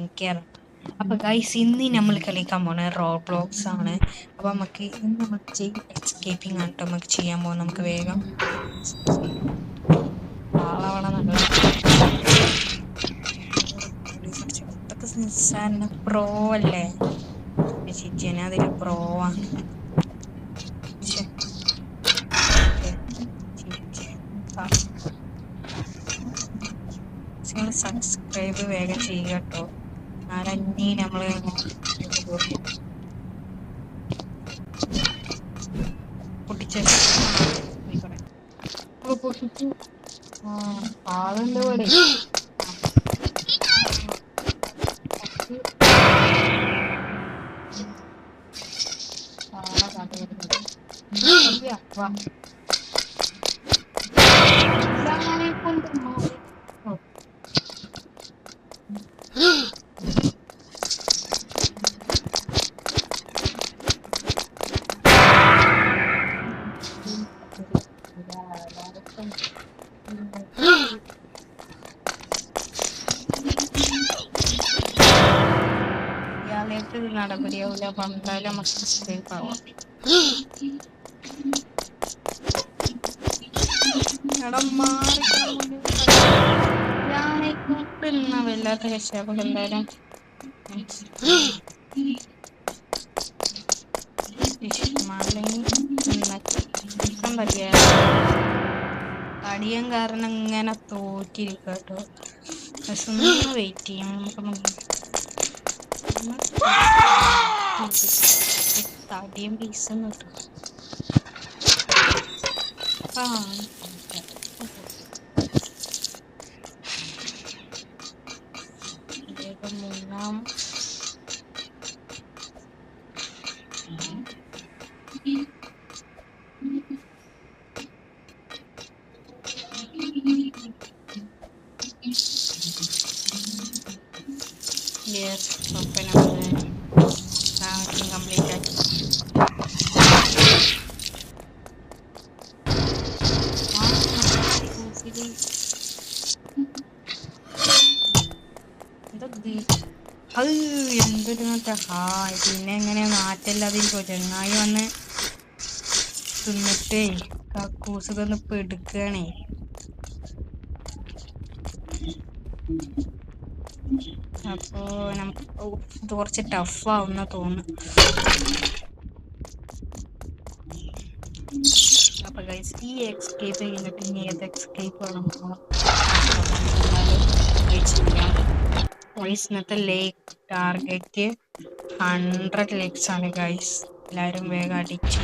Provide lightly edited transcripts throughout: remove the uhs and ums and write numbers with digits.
ഭയങ്കര. അപ്പൊ ഗൈസ് ഇന്ന് നമ്മൾ കളിക്കാൻ പോണ റോബ്ലോക്സ് ആണ്. അപ്പൊ നമുക്ക് ഇന്ന് നമുക്ക് എസ്കേപ്പിംഗ് ആണ് ട്ടോ നമുക്ക് ചെയ്യാൻ പോകും. നമുക്ക് വേഗം ആളവിടെ നല്ല ഇതൊക്കെ നിസ്സാര പ്രോ അല്ലേ ചിച്ചന, അതിൽ പ്രോ ആണ്. സബ്സ്ക്രൈബ് വേഗം ചെയ്യുക കേട്ടോ. ആരഞ്ഞി നമ്മള് പൊട്ടിച്ചു ആളുണ്ട് ഇവിടെ. ഇയാളേക്ക് നടപടിയാവില്ല. അപ്പൊ എന്തായാലും നമുക്ക് സേഫ് ആവാം. വല്ലാത്ത രക്ഷ. എന്തായാലും അടിയൻ കാരണം ഇങ്ങനെ തോറ്റിരിക്ക കേട്ടോ. പക്ഷെ ഒന്ന് വെയിറ്റ് ചെയ്യാം. തടിയും പീസൊന്നും കിട്ടും. മൂന്നാം കംപ്ലീറ്റ് ആക്കി. എന്തൊരു ഹായ്. പിന്നെ എങ്ങനെ നാട്ടില്ലാതിരിക്കോ? ചെങ്ങായി വന്ന് തിന്നിട്ടേ കക്കൂസൊക്കെ ഒന്ന് പെടുക്കണേ. അപ്പോ നമുക്ക് ഇത് കുറച്ച് ടഫാവുന്ന തോന്നുന്നു. അപ്പൊ ഗൈസ് ഈ എസ്കേപ്പ് കഴിഞ്ഞിട്ട് ഇനി ഏത് എസ്കേപ്പ് ആണ് ഇന്നത്തെ ലേക്ക് ടാർഗറ്റ് 100 ലേക്സ് ആണ് ഗൈസ്. എല്ലാരും വേഗം അടിച്ചു.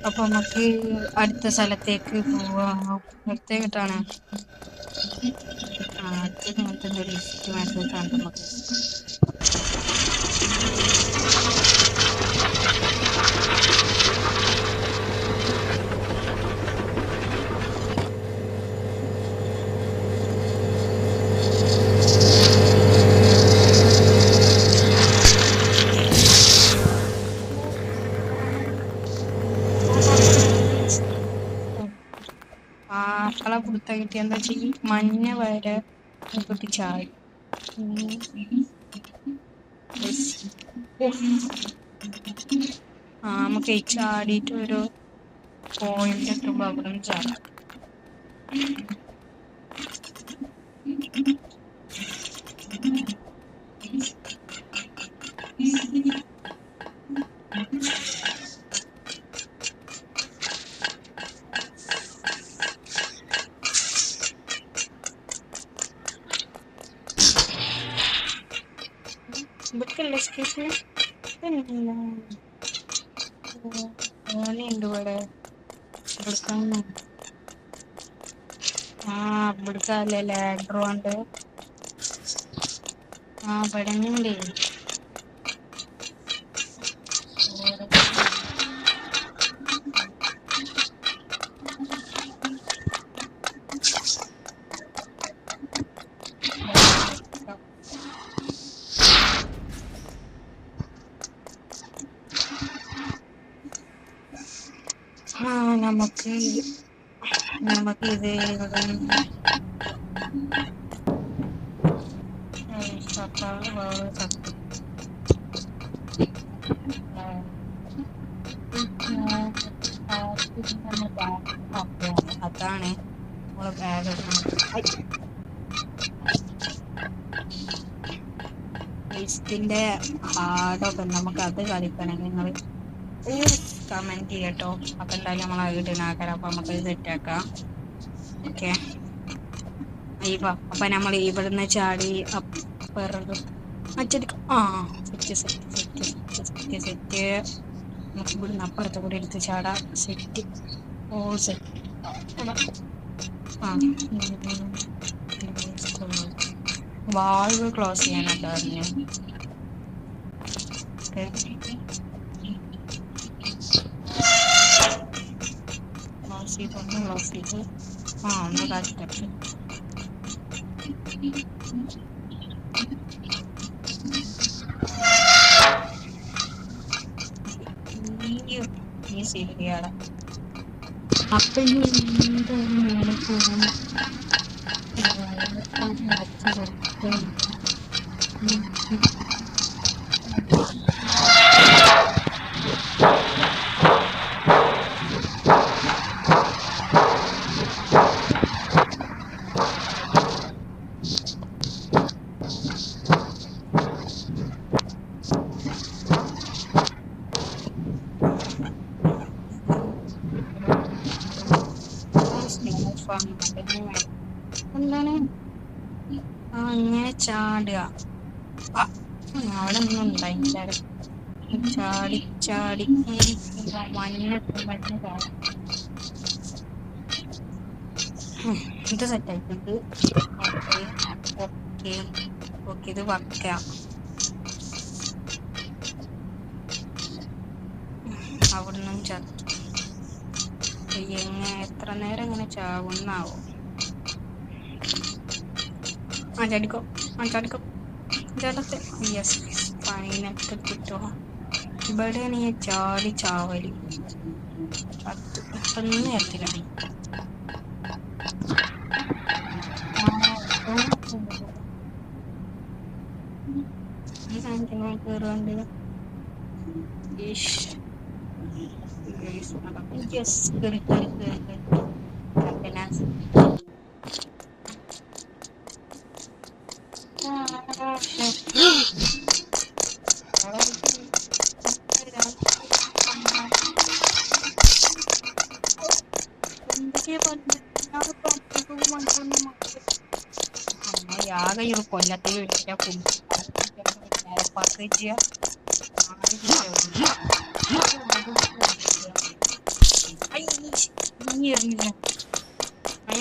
അപ്പൊ നമുക്ക് അടുത്ത സ്ഥലത്തേക്ക് പോവാം. അടുത്തേക്കിട്ടാണ് ഇങ്ങനത്തെ ഒരു ലിസ്റ്റ് മെസ്സേജ് ആണ് നമുക്ക്. ആളെ പുറത്ത കിട്ടിയ എന്താ വെച്ചാൽ മഞ്ഞ വരെ കുത്തി ചാടി. നമുക്ക് ഈ ചാടിയിട്ട് ഒരു പോയിന്റ് എത്തുമ്പോ അവിടെ നിന്ന് ചാടാം. ഇവിടേക്കല്ലേ എസ്കേപ്പ്? ഓനുണ്ട് ഇവിടെ. ഇവിടുക്കാണ്. ഇവിടുക്കല്ലേ ലാഡറുണ്ട്. ഇവിടെയുണ്ട്. നമുക്ക് ഇത് അതാണ് നമ്മളെ ബാഗ്. ഇതിന്റെ ഹാർഡൊക്കെ നമുക്ക് അത് കളിക്കണം. നിങ്ങൾ കമന്റ് ചെയ്യട്ടോ. അപ്പൊ എന്തായാലും നമ്മൾ ഇടുന്നാക്കാം. അപ്പൊ നമുക്ക് സെറ്റ് ആക്കാം. ഓക്കെ. അപ്പൊ നമ്മൾ ഇവിടുന്ന് ചാടി അച്ചടിക്കും. സെറ്റ്. നമുക്ക് ഇവിടുന്ന് അപ്പുറത്തെ കൂടി എടുത്ത് ചാടാം. സെറ്റ്. സെറ്റ്. വാൾവ് ക്ലോസ് ചെയ്യാനായിട്ട് പറഞ്ഞു. ക്ലോസ് ചെയ്ത് ഒന്ന് കാണിച്ചിട്ട് ശരിയാണ്. അപ്പൊ എന്താണ് ഇങ്ങനെ ചാടുക. അവിടെ ഒന്നും ഉണ്ടായില്ല. ചാടി ചാടി ഇത് സെറ്റായിട്ടുണ്ട്. ഓക്കെ ഇത് വയ്ക്കാം. അവിടുന്ന് ചത്തു. എത്ര നേരം ഇങ്ങനെ ചാവുന്നാവോ? ചാടിക്കോ. ചാടത്തെ. യെസ്, ഫൈനൊക്കെ കിട്ടോ. ഇവിടെയാണ് ഈ ചാടി ചാവല്. ഇപ്പം നേരത്തിലാണ്. ഈ സാധനത്തിന് കയറുണ്ട്. ആകെ കൊല്ലത്തിൽ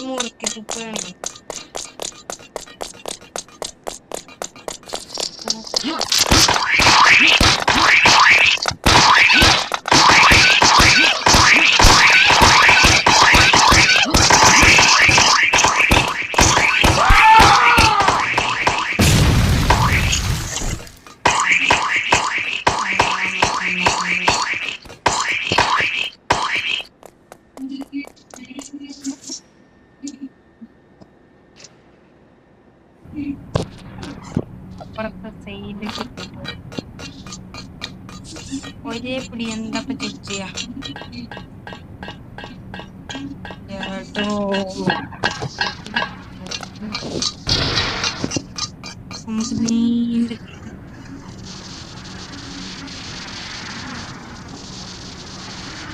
മുറിക്ക് തുപ്പാണ്. അപ്പുറത്തെ സൈഡ് ഒരേ പിടി എന്താ തെറ്റിയ നമുക്ക് നീണ്ട്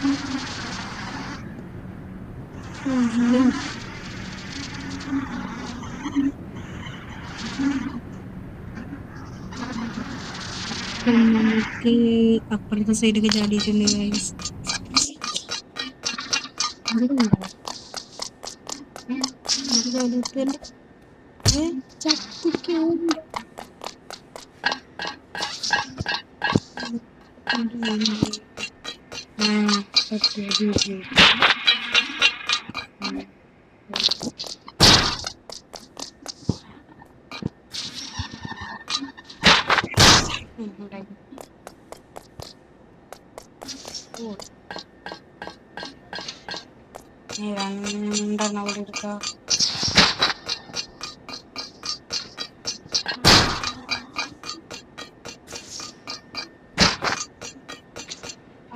നമുക്ക് അപ്പുറത്തെ സൈഡൊക്കെ ചാടിയിട്ടുണ്ട് ഗൈസ്. രണ്ടെണ്ണം അവിടെ എടുക്കാം.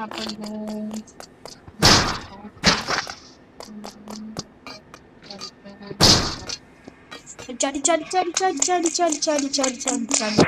അപ്പം ചാടി ചാടി ചാടി ചാടി ചാടി ചാടി ചാടി ചാടി ചാടി ചാടി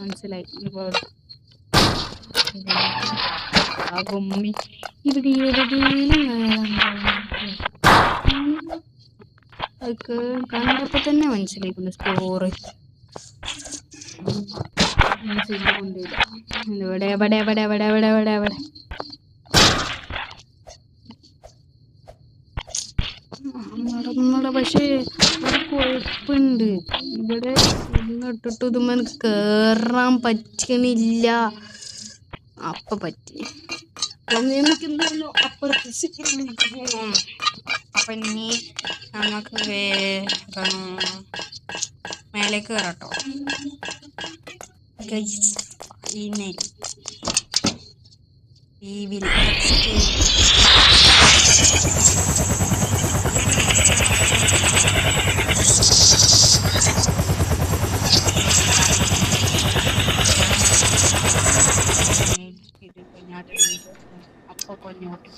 മനസ്സിലായി. ആ ഗുമ്മി ഇവിടെ അതൊക്കെ കണ്ടപ്പോ തന്നെ മനസ്സിലായിക്കുന്നു. സ്റ്റോറ് കൊണ്ടില്ല. ഇവിടെ എവിടെ എവിടെ എവിടെ എവിടെ എവിടെ എവിടെ നടന്നട. പക്ഷേ ഒരു കുഴപ്പമുണ്ട്, ഇവിടെ ഇട്ടിട്ട് ഇതുമ്മ കേറാൻ പറ്റണില്ല. അപ്പൊ പറ്റി നമുക്ക് എന്തായാലും അപ്പുറത്ത് പോകണം. അപ്പൊ ഇനി നമുക്ക് വേഗം മേലേക്ക് കയറട്ടോ. അപ്പൊ കൊഞ്ഞോട്ട്